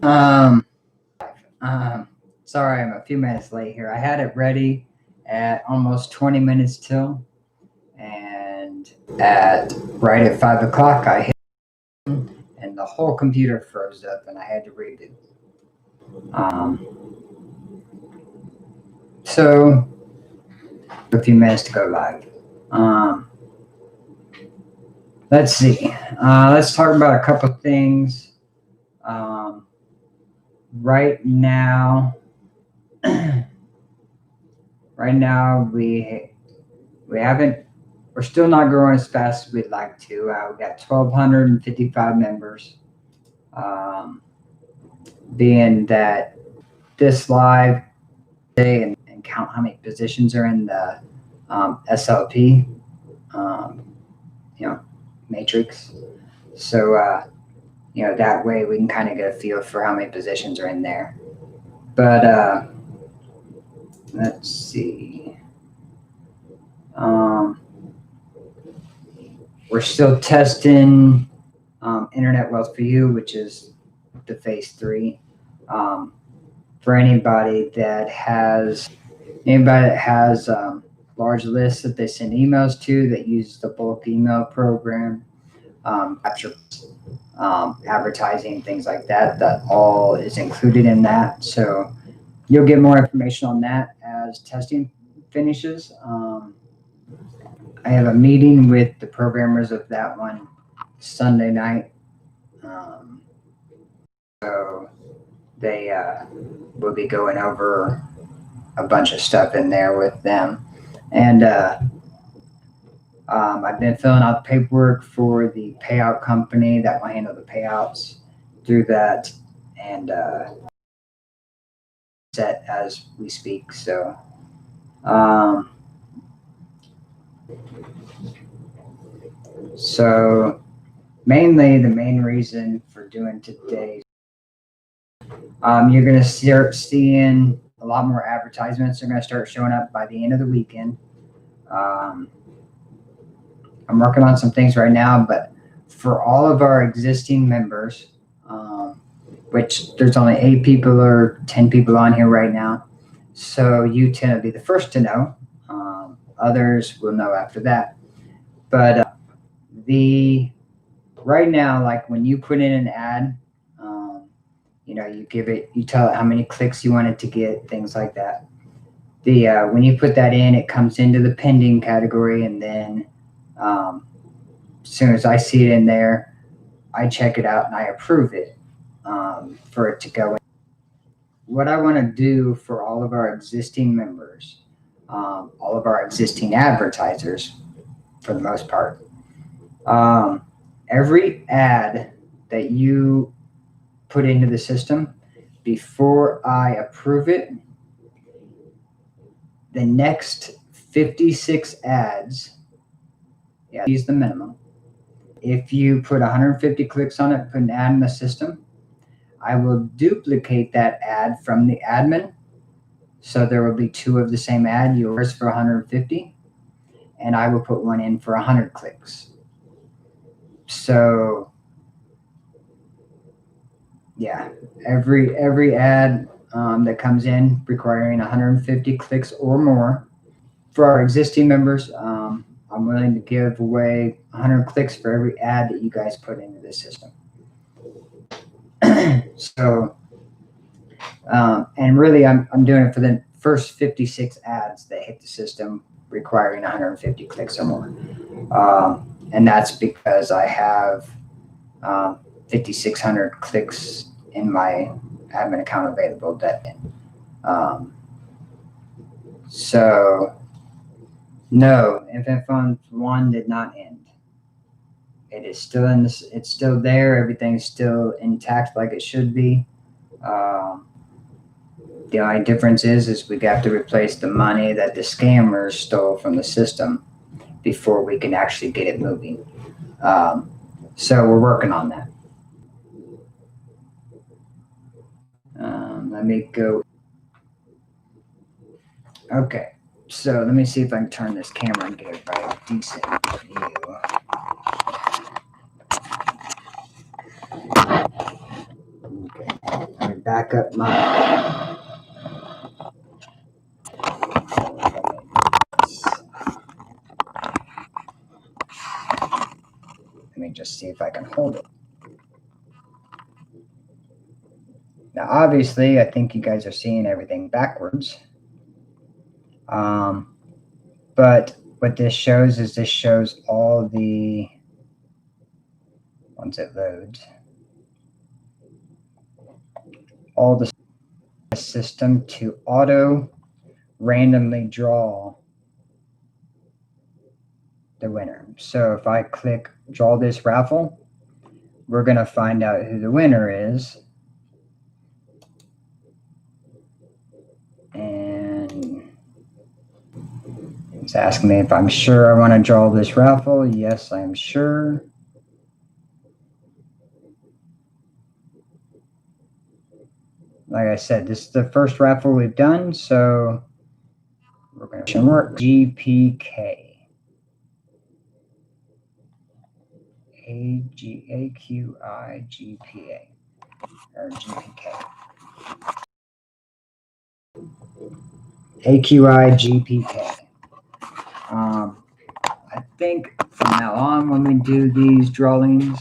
Um, Sorry, I'm a few minutes late here. I had it ready at almost 20 minutes till, and at right at 5 o'clock, I hit, and the whole computer froze up, and I had to reboot. Um, so a few minutes to go live. Um, let's see. Let's talk about a couple things. Um, right now, right now we haven't. We're still not growing as fast as we'd like to. We got 1,255 members. Um, Being that this live day and count how many positions are in the SLP, um, matrix. So that way we can kind of get a feel for how many positions are in there. But let's see. We're still testing Internet Wealth for You, which is the phase 3. For anybody that has large lists that they send emails to, that uses the bulk email program, capture advertising, things like that, that all is included in that. So you'll get more information on that as testing finishes. I have a meeting with the programmers of that one Sunday night. So they will be going over a bunch of stuff in there with them. And I've been filling out the paperwork for the payout company that will handle the payouts through that, and set as we speak. So mainly the main reason for doing today, you're going to start seeing a lot more advertisements are going to start showing up by the end of the weekend. I'm working on some things right now, but for all of our existing members, which there's only 8 people or 10 people on here right now, so you tend to be the first to know. Others will know after that. But right now, like when you put in an ad, you tell it how many clicks you want it to get, things like that. When you put that in, it comes into the pending category, and then as soon as I see it in there, I check it out and I approve it for it to go in. What I want to do for all of our existing members, all of our existing advertisers, for the most part, every ad that you put into the system, before I approve it, the next 56 ads, is the minimum. If you put 150 clicks on it, put an ad in the system, I will duplicate that ad from the admin. So there will be 2 of the same ad, yours for 150, and I will put one in for 100 clicks. So yeah, every ad that comes in requiring 150 clicks or more. For our existing members, I'm willing to give away 100 clicks for every ad that you guys put into the system. So, and really, I'm doing it for the first 56 ads that hit the system requiring 150 clicks or more. And that's because I have 5,600 clicks in my admin account available. So no, Infant Fund 1 did not end. It is still in this. It's still there. Everything's still intact like it should be. The only difference is we got to replace the money that the scammers stole from the system before we can actually get it moving. So we're working on that. Let me go. Okay, so let me see if I can turn this camera and get it right. Decent view. Okay. back up my. Let me just see if I can hold it. Now, obviously, I think you guys are seeing everything backwards. But what this shows is this shows all the, once it loads, all the system to auto randomly draw the winner. So if I click draw this raffle, we're going to find out who the winner is. And it's asking me if I'm sure I want to draw this raffle. Yes, I'm sure. Like I said, this is the first raffle we've done, so we're going to work GPK. AQI or GPK. AQI GPK. I think from now on, when we do these drawings,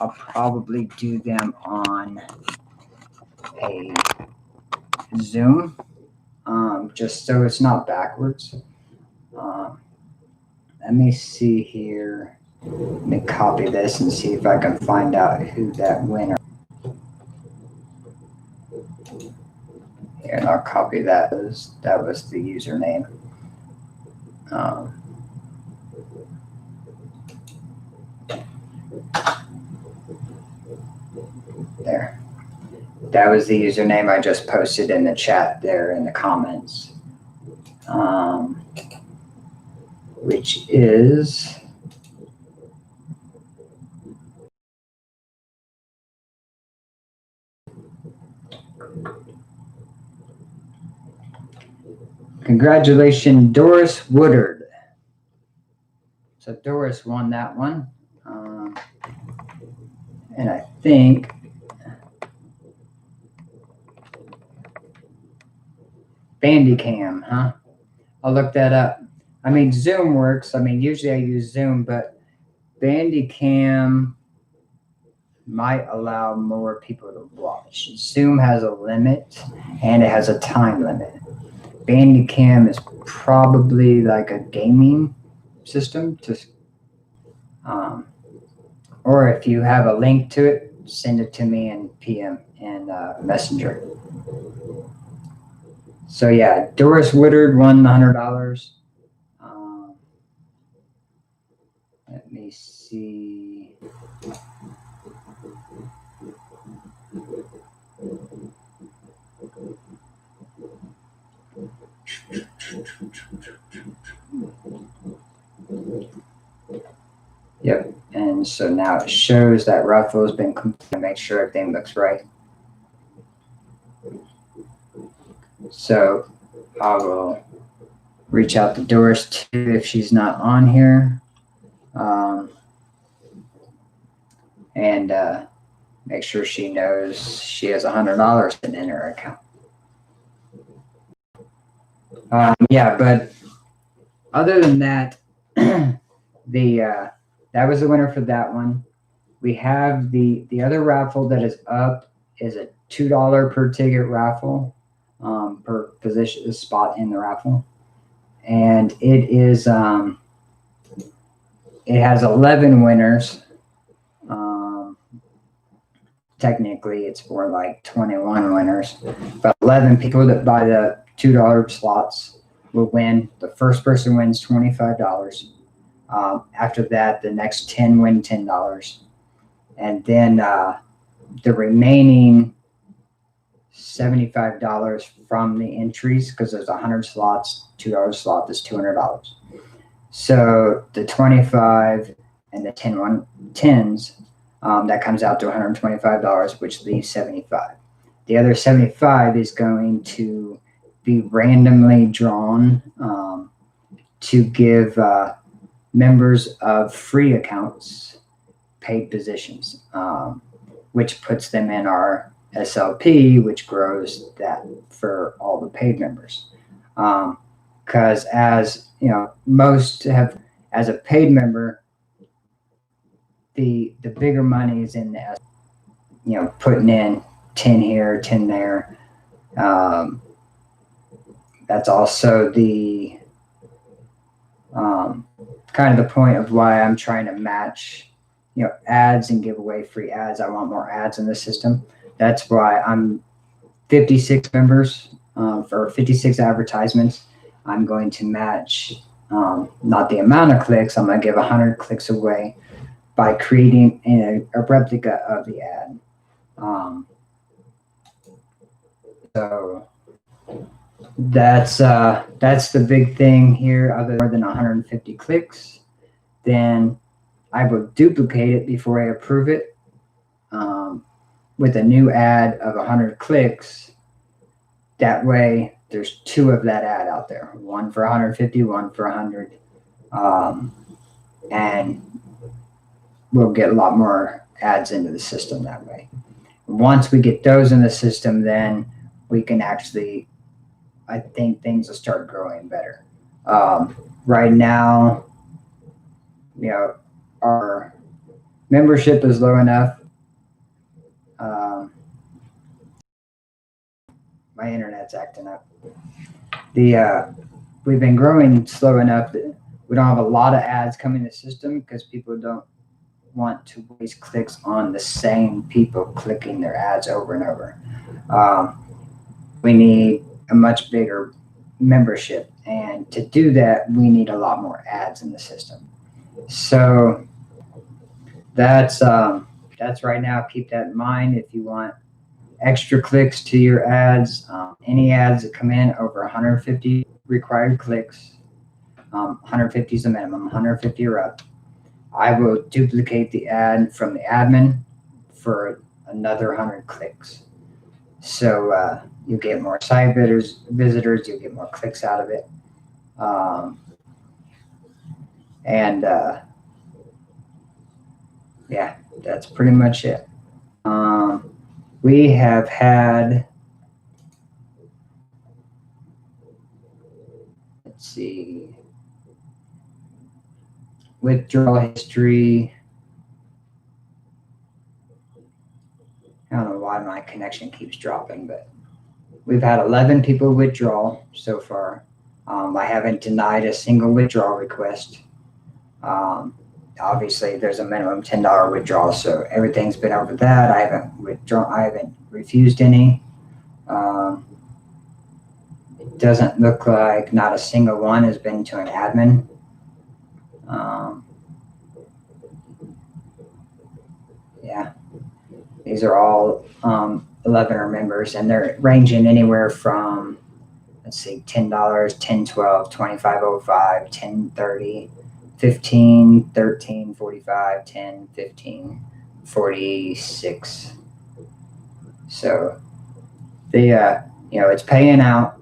I'll probably do them on a Zoom, just so it's not backwards. Let me see here. Let me copy this and see if I can find out who that winner. Here, and I'll copy that. That was the username. There. That was the username I just posted in the chat there in the comments. Which is congratulations, Doris Woodard. So Doris won that one. And I think Bandicam, huh? I'll look that up. I mean, Zoom works. I mean, usually I use Zoom, but Bandicam might allow more people to watch. Zoom has a limit and it has a time limit. Bandicam is probably like a gaming system to, or if you have a link to it, send it to me in PM and Messenger. So yeah, Doris Woodard won the $100. Let me see. Yep, and so now it shows that raffle has been completed to make sure everything looks right. So I will reach out to Doris too if she's not on here, and make sure she knows she has $100 in her account. Yeah, but other than that, that was the winner for that one. We have the other raffle that is up is a $2 per ticket raffle, per position spot in the raffle, and it is it has 11 winners. Technically, it's more like 21 winners, but 11 people that buy the $2 slots will win. The first person wins $25. After that, the next 10 win $10. And then the remaining $75 from the entries, because there's 100 slots, $2 slot is $200. So the 25 and the 10s, that comes out to $125, which leaves 75. The other 75 is going to be randomly drawn to give members of free accounts paid positions, which puts them in our SLP, which grows that for all the paid members. Because as you know, most have, as a paid member, the bigger money is in the, putting in 10 here, 10 there. That's also the kind of the point of why I'm trying to match, ads and give away free ads. I want more ads in the system. That's why I'm 56 members for 56 advertisements. I'm going to match not the amount of clicks. I'm going to give 100 clicks away by creating a replica of the ad. So that's the big thing here. Other than 150 clicks, then I will duplicate it before I approve it with a new ad of 100 clicks. That way, there's two of that ad out there, one for 150, one for 100, and we'll get a lot more ads into the system that way. Once we get those in the system, then we can actually, I think things will start growing better. Right now, our membership is low enough. My internet's acting up. We've been growing slow enough that we don't have a lot of ads coming to the system because people don't want to waste clicks on the same people clicking their ads over and over. We need a much bigger membership, and to do that, we need a lot more ads in the system. So that's right now. Keep that in mind if you want extra clicks to your ads. Any ads that come in over 150 required clicks, 150 is the minimum, 150 or up, I will duplicate the ad from the admin for another 100 clicks. So you get more site visitors, you get more clicks out of it. Yeah, that's pretty much it. We have had, let's see, withdrawal history. I don't know why my connection keeps dropping, but we've had 11 people withdraw so far. I haven't denied a single withdrawal request. Obviously, there's a minimum $10 withdrawal, so everything's been over that. I haven't refused any. It doesn't look like not a single one has been to an admin. Yeah, these are all 11 members, and they're ranging anywhere from, let's see, $10, $10.12, $25.05, $10.30, $15, $13, $45, $10, $15, $46. So it's paying out.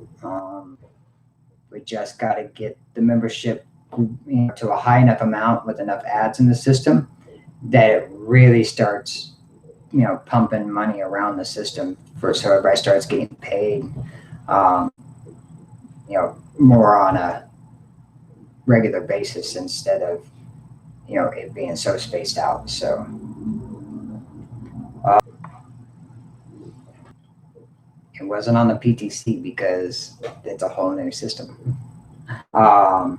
We just got to get the membership to a high enough amount with enough ads in the system that it really starts, pumping money around the system so everybody starts getting paid, more on a regular basis instead of, it being so spaced out. So, it wasn't on the PTC because it's a whole new system. But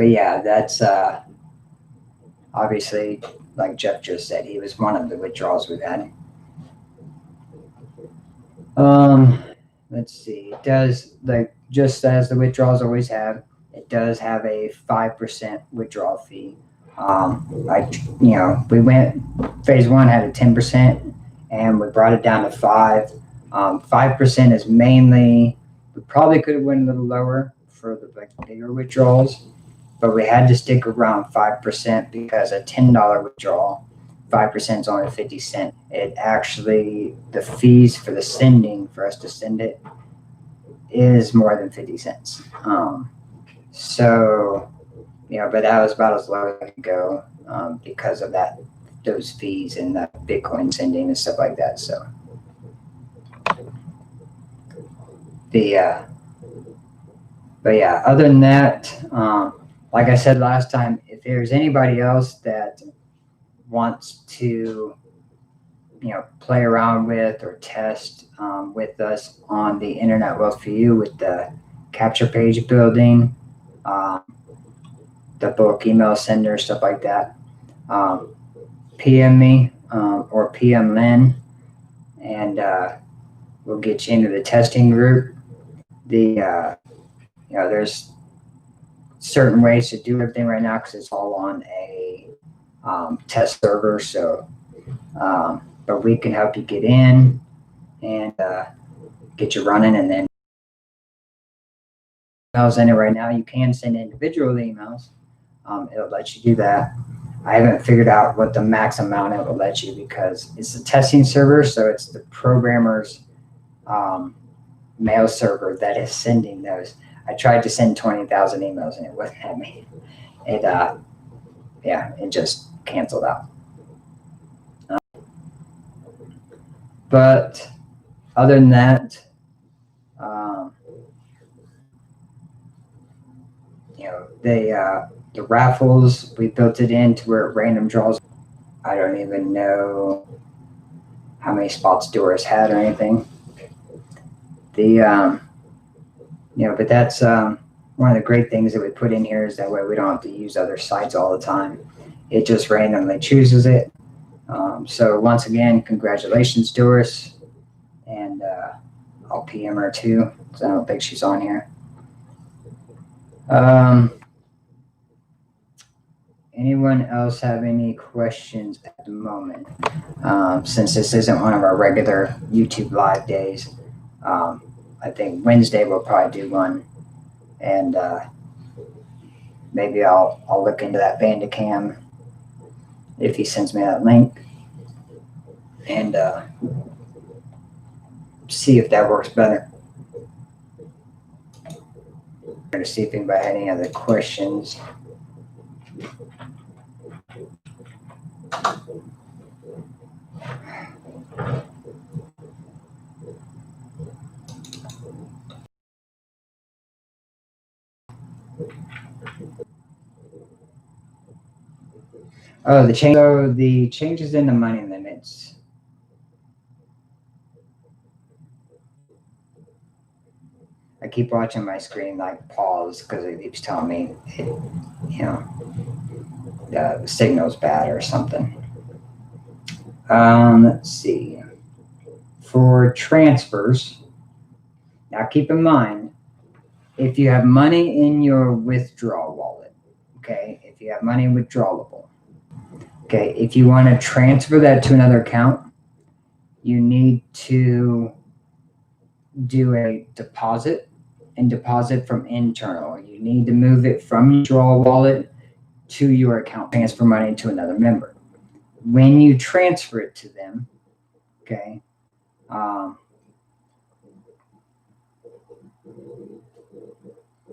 yeah, that's obviously, like Jeff just said, he was one of the withdrawals we've had. Let's see. It does, just as the withdrawals always have, it does have a 5% withdrawal fee. We went, phase one had a 10%, and we brought it down to 5%. 5% is mainly, we probably could have went a little lower for the bigger withdrawals, but we had to stick around 5% because a $10 withdrawal, 5% is only 50 cents. It actually, the fees for the sending, for us to send it, is more than 50 cents. So, but that was about as low as I could go because of that those fees and the Bitcoin sending and stuff like that. So but yeah, other than that, like I said last time, if there's anybody else that wants to, play around with or test with us on the internet wealth for you with the capture page building, the bulk email sender, stuff like that, PM me or PM Lynn, and we'll get you into the testing group. There's certain ways to do everything right now because it's all on a test server. So, but we can help you get in and get you running, and then emails in it right now. You can send individual emails. It'll let you do that. I haven't figured out what the max amount it will let you because it's a testing server, so it's the programmer's mail server that is sending those. I tried to send 20,000 emails and it wouldn't let me. It just canceled out. But other than that, the raffles, we built it in to where it random draws. I don't even know how many spots Doris had or anything. But that's one of the great things that we put in here is that way we don't have to use other sites all the time. It just randomly chooses it. So once again, congratulations, Doris. And I'll PM her too because I don't think she's on here. Anyone else have any questions at the moment? Since this isn't one of our regular YouTube live days, I think Wednesday we'll probably do one, and maybe I'll look into that Bandicam if he sends me that link, and see if that works better. I'm going to see if anybody had any other questions. Oh, the changes in the money limits. I keep watching my screen pause because it keeps telling me the signal's bad or something. Let's see. For transfers, now keep in mind, if you have money in your withdrawal wallet, okay, if you have money withdrawable, okay, if you want to transfer that to another account, you need to do a deposit and deposit from internal. You need to move it from your withdrawal wallet to your account, transfer money to another member. When you transfer it to them, okay,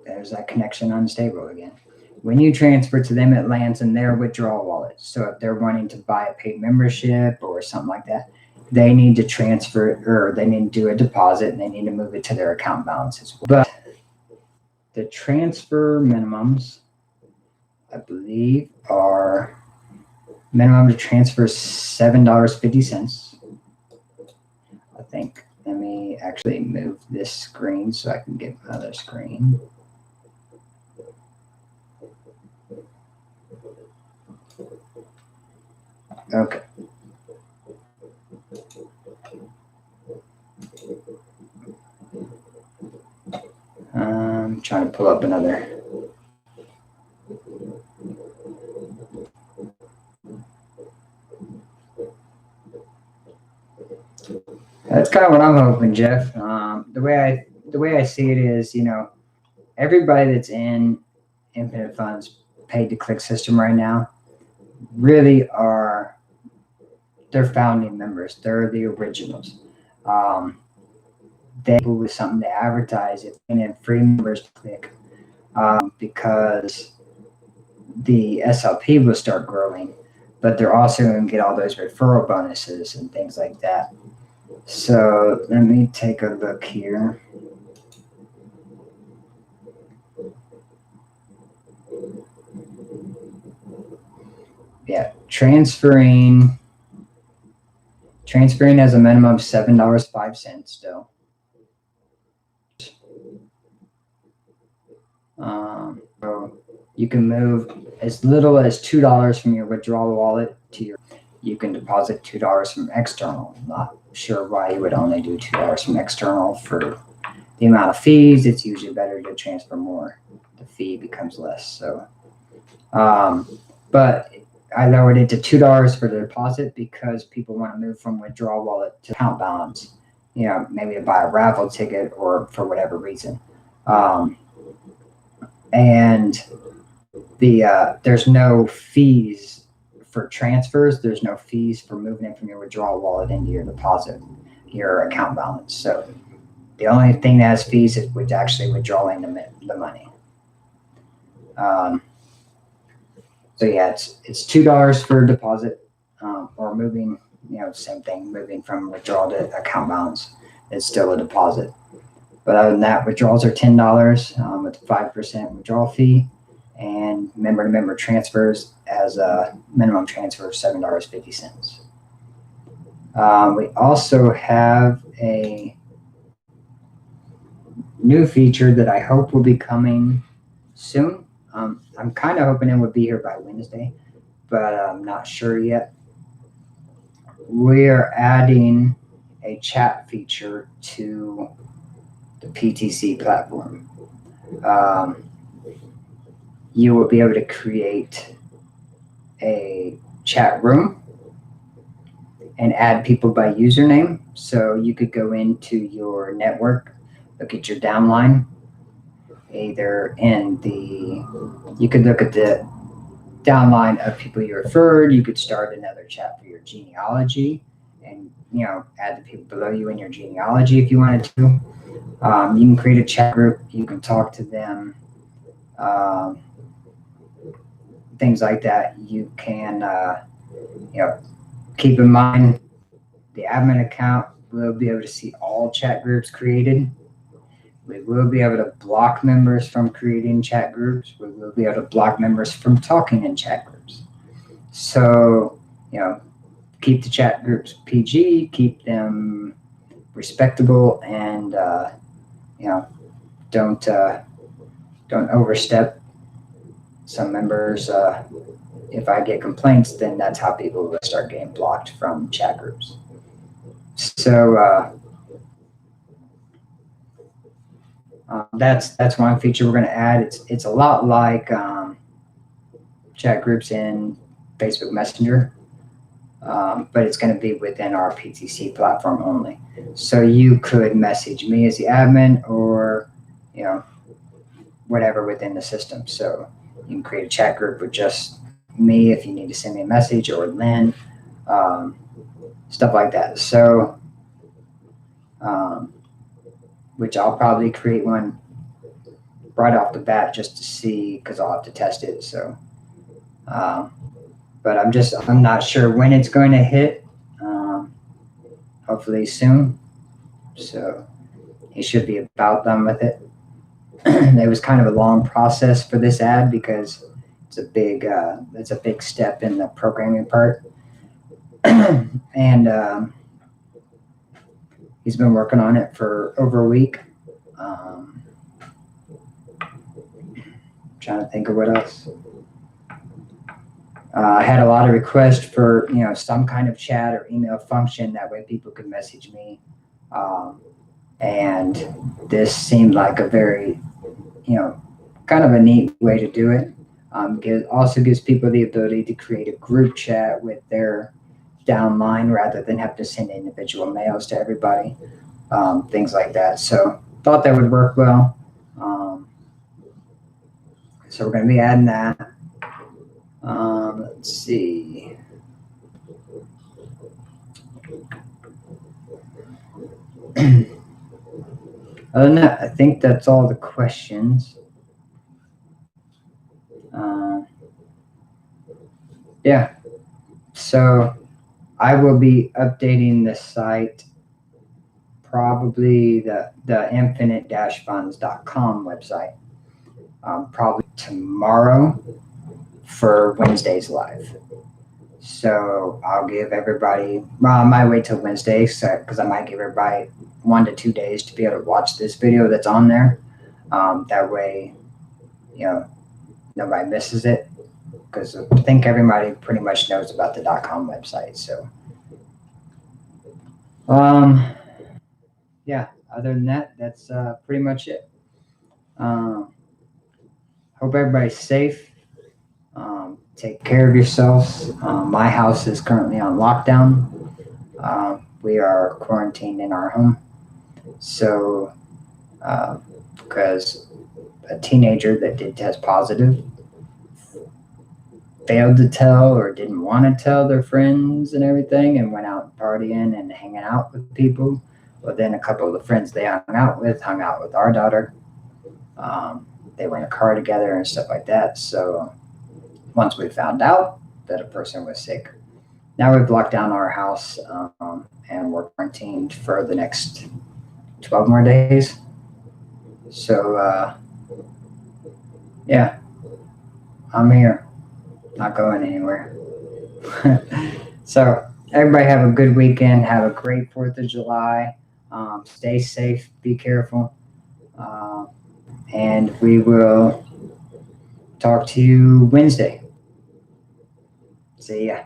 there's that connection unstable again. When you transfer to them, it lands in their withdrawal wallet. So if they're wanting to buy a paid membership or something like that, they need to transfer it, or they need to do a deposit, and they need to move it to their account balance as well. But the transfer minimums, I believe, are minimum to transfer $7.50. I think. Let me actually move this screen so I can get my other screen. Okay. I'm trying to pull up another. That's kind of what I'm hoping, Jeff. The way I see it is, everybody that's in Infinite Funds paid to click system right now really they're founding members. They're the originals. They with something to advertise if they have free members to click, because the SLP will start growing. but they're also going to get all those referral bonuses and things like that. So let me take a look here. Yeah, transferring has a minimum of $7.05 still. So you can move as little as $2 from your withdrawal wallet to your. You can deposit $2 from external. Not sure why you would only do $2 from external for the amount of fees. It's usually better to transfer more. The fee becomes less. So, but I lowered it to $2 for the deposit because people want to move from withdrawal wallet to account balance. You know, maybe to buy a raffle ticket or for whatever reason. And there's no fees for transfers. There's no fees for moving it from your withdrawal wallet into your deposit, your account balance. So the only thing that has fees is actually withdrawing the money. So yeah, it's $2 for deposit, or moving, same thing, moving from withdrawal to account balance. It's still a deposit. But other than that, withdrawals are $10 with a 5% withdrawal fee, and member-to-member transfers as a minimum transfer of $7.50. We also have a new feature that I hope will be coming soon. I'm kind of hoping it would be here by Wednesday, but I'm not sure yet. We're adding a chat feature to the PTC platform. You will be able to create a chat room and add people by username. So you could go into your network, look at your downline, either you could look at the downline of people you referred. You could start another chat for your genealogy and, add the people below you in your genealogy if you wanted to. You can create a chat group. You can talk to them. Things like that. You can, keep in mind the admin account will be able to see all chat groups created. We will be able to block members from creating chat groups. We will be able to block members from talking in chat groups. So, keep the chat groups PG, keep them respectable, and, don't overstep. Some members, if I get complaints, then that's how people will start getting blocked from chat groups. So that's one feature we're going to add. It's a lot like chat groups in Facebook Messenger, but it's going to be within our PTC platform only. So you could message me as the admin, or whatever within the system. So you can create a chat group with just me if you need to send me a message, or Lynn, stuff like that. So, which I'll probably create one right off the bat just to see, because I'll have to test it. So, but I'm not sure when it's going to hit. Hopefully soon. So he should be about done with it. It was kind of a long process for this ad because it's a big step in the programming part. And he's been working on it for over a week. Trying to think of what else. I had a lot of requests for some kind of chat or email function, that way people could message me. And this seemed like a very kind of a neat way to do it. It also gives people the ability to create a group chat with their downline rather than have to send individual mails to everybody, things like that. So thought that would work well. So we're going to be adding that. Let's see. Other than that, I think that's all the questions. Yeah. So I will be updating the site, probably the infinite-funds.com website, probably tomorrow for Wednesday's live. So I'll give everybody, well, I might wait till Wednesday because I might give everybody 1 to 2 days to be able to watch this video that's on there. That way, nobody misses it, because I think everybody pretty much knows about the .com website. So, yeah, other than that, that's pretty much it. Hope everybody's safe. Take care of yourselves. My house is currently on lockdown. We are quarantined in our home. So, because a teenager that did test positive failed to tell or didn't want to tell their friends and everything, and went out partying and hanging out with people. Well, then a couple of the friends they hung out with our daughter. They were in a car together and stuff like that. So once we found out that a person was sick, now we've locked down our house, and we're quarantined for the next 12 more days. So, yeah, I'm here, not going anywhere. So everybody have a good weekend. Have a great 4th of July. Stay safe, be careful. And we will talk to you Wednesday. See ya.